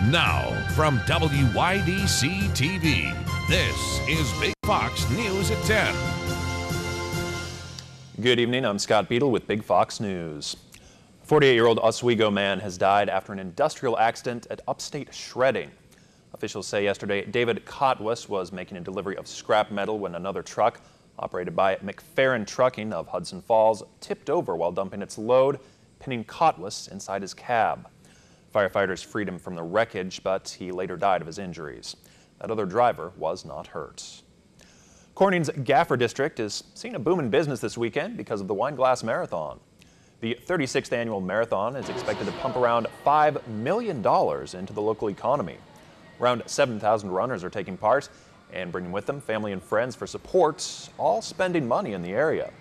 Now, from WYDC TV, this is Big Fox News at 10. Good evening, I'm Scott Beadle with Big Fox News. A 48-year-old Oswego man has died after an industrial accident at Upstate Shredding. Officials say yesterday David Kotwas was making a delivery of scrap metal when another truck, operated by McFerrin Trucking of Hudson Falls, tipped over while dumping its load, pinning Kotwas inside his cab. Firefighters freed him from the wreckage, but he later died of his injuries. That other driver was not hurt. Corning's Gaffer District is seeing a boom in business this weekend because of the Wine Glass Marathon. The 36th annual marathon is expected to pump around $5 million into the local economy. Around 7,000 runners are taking part and bringing with them family and friends for support, all spending money in the area.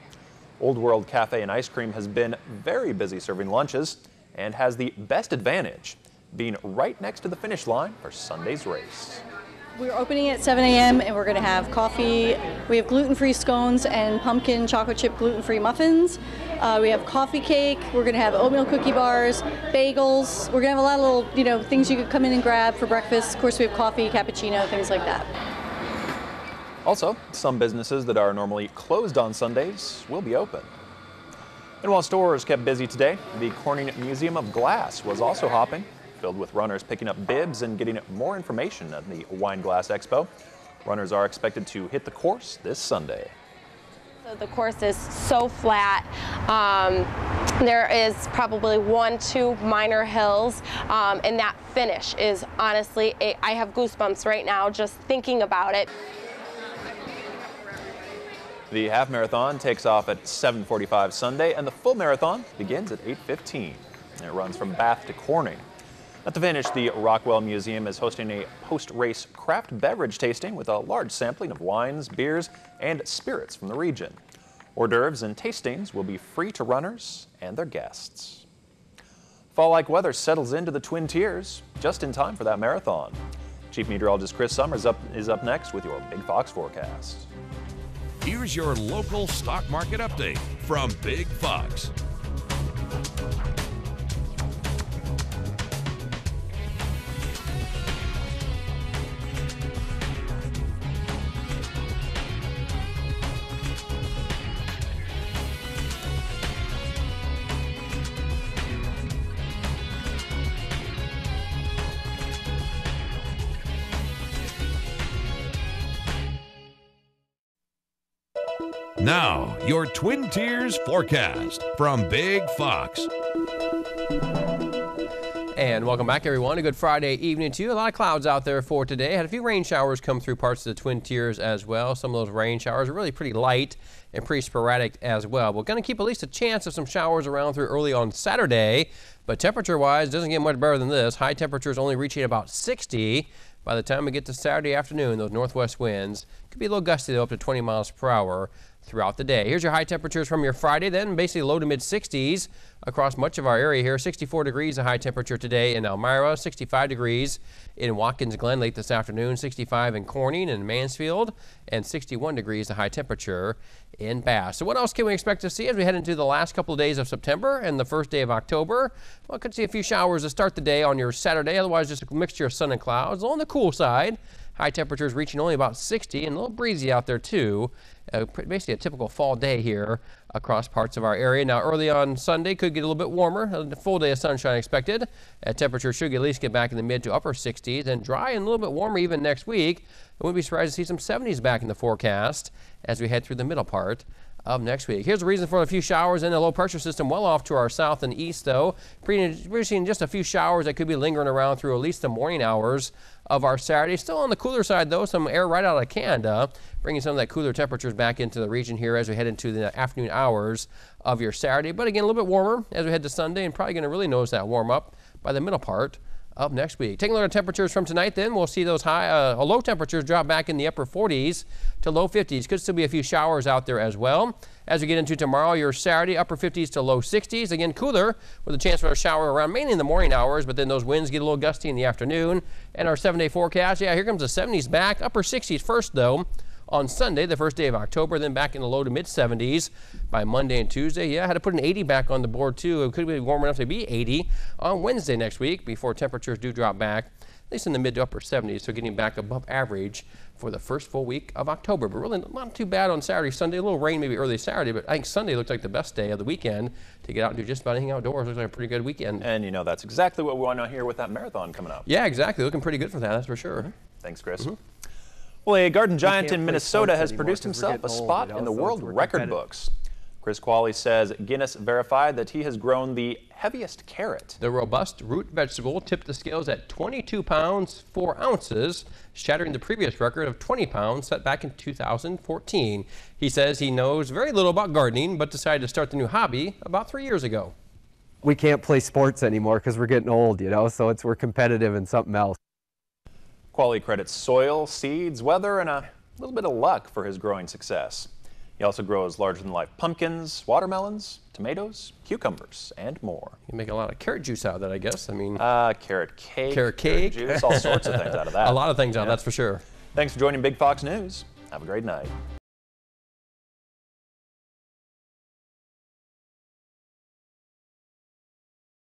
Old World Cafe and Ice Cream has been very busy serving lunches and has the best advantage, being right next to the finish line for Sunday's race. We're opening at 7 a.m. and we're going to have coffee. We have gluten-free scones and pumpkin chocolate chip gluten-free muffins. We have coffee cake. We're going to have oatmeal cookie bars, bagels. We're going to have a lot of little, things you could come in and grab for breakfast. Of course, we have coffee, cappuccino, things like that. Also, some businesses that are normally closed on Sundays will be open. And while stores kept busy today, the Corning Museum of Glass was also hopping, filled with runners picking up bibs and getting more information at the Wine Glass Expo. Runners are expected to hit the course this Sunday. So the course is so flat. There is probably 1-2 minor hills, and that finish is honestly, I have goosebumps right now just thinking about it. The half marathon takes off at 7:45 Sunday, and the full marathon begins at 8:15. It runs from Bath to Corning. At the finish, the Rockwell Museum is hosting a post-race craft beverage tasting with a large sampling of wines, beers, and spirits from the region. Hors d'oeuvres and tastings will be free to runners and their guests. Fall-like weather settles into the Twin Tiers just in time for that marathon. Chief Meteorologist Chris Summers is up next with your Big Fox forecast. Here's your local stock market update from Big Fox. Now, your Twin Tiers forecast from Big Fox. And welcome back, everyone. A good Friday evening to you. A lot of clouds out there for today. Had a few rain showers come through parts of the Twin Tiers as well. Some of those rain showers are really pretty light and pretty sporadic as well. We're going to keep at least a chance of some showers around through early on Saturday. But temperature-wise, it doesn't get much better than this. High temperatures only reaching about 60. By the time we get to Saturday afternoon, those northwest winds could be a little gusty, though, up to 20 miles per hour throughout the day. Here's your high temperatures from your Friday, then basically low to mid 60s across much of our area here. 64 degrees a high temperature today in Elmira, 65 degrees in Watkins Glen late this afternoon, 65 in Corning and Mansfield, and 61 degrees the high temperature in Bass. So what else can we expect to see as we head into the last couple of days of September and the first day of October? Well, could see a few showers to start the day on your Saturday, otherwise just a mixture of sun and clouds. On the cool side, high temperatures reaching only about 60 and a little breezy out there too. Basically a typical fall day here across parts of our area. Now early on Sunday could get a little bit warmer. A full day of sunshine expected. Temperature should at least get back in the mid to upper 60s and dry and a little bit warmer even next week. I wouldn't be surprised to see some 70s back in the forecast as we head through the middle part of next week. Here's the reason for a few showers in the low pressure system well off to our south and east, though. We're seeing just a few showers that could be lingering around through at least the morning hours of our Saturday. Still on the cooler side, though, some air right out of Canada, bringing some of that cooler temperatures back into the region here as we head into the afternoon hours of your Saturday. But again, a little bit warmer as we head to Sunday, and probably going to really notice that warm up by the middle part of next week. Taking a look at temperatures from tonight, then we'll see those low temperatures drop back in the upper 40s to low 50s. Could still be a few showers out there as well. As we get into tomorrow, your Saturday, upper 50s to low 60s. Again, cooler with a chance for a shower around mainly in the morning hours, but then those winds get a little gusty in the afternoon. And our 7-day forecast, yeah, here comes the 70s back. Upper 60s first, though, on Sunday, the first day of October, then back in the low to mid 70s by Monday and Tuesday. Yeah, I had to put an 80 back on the board too. It could be warm enough to be 80 on Wednesday next week before temperatures do drop back, at least in the mid to upper 70s, so getting back above average for the first full week of October. But really not too bad on Saturday, Sunday. A little rain maybe early Saturday, but I think Sunday looked like the best day of the weekend to get out and do just about anything outdoors. Looks like a pretty good weekend. And you know, that's exactly what we want to hear with that marathon coming up. Yeah, exactly. Looking pretty good for that, that's for sure. Thanks, Chris. Well, a garden giant in Minnesota has produced himself a spot in the world record books. Chris Qualley says Guinness verified that he has grown the heaviest carrot. The robust root vegetable tipped the scales at 22 pounds 4 ounces, shattering the previous record of 20 pounds set back in 2014. He says he knows very little about gardening, but decided to start the new hobby about 3 years ago. We can't play sports anymore because we're getting old, you know, so we're competitive in something else. Qualley credits soil, seeds, weather, and a little bit of luck for his growing success. He also grows larger-than-life pumpkins, watermelons, tomatoes, cucumbers, and more. You make a lot of carrot juice out of that, I guess. I mean, carrot cake, carrot juice, all sorts of things out of that. A lot of things out, that's for sure. Thanks for joining Big Fox News. Have a great night.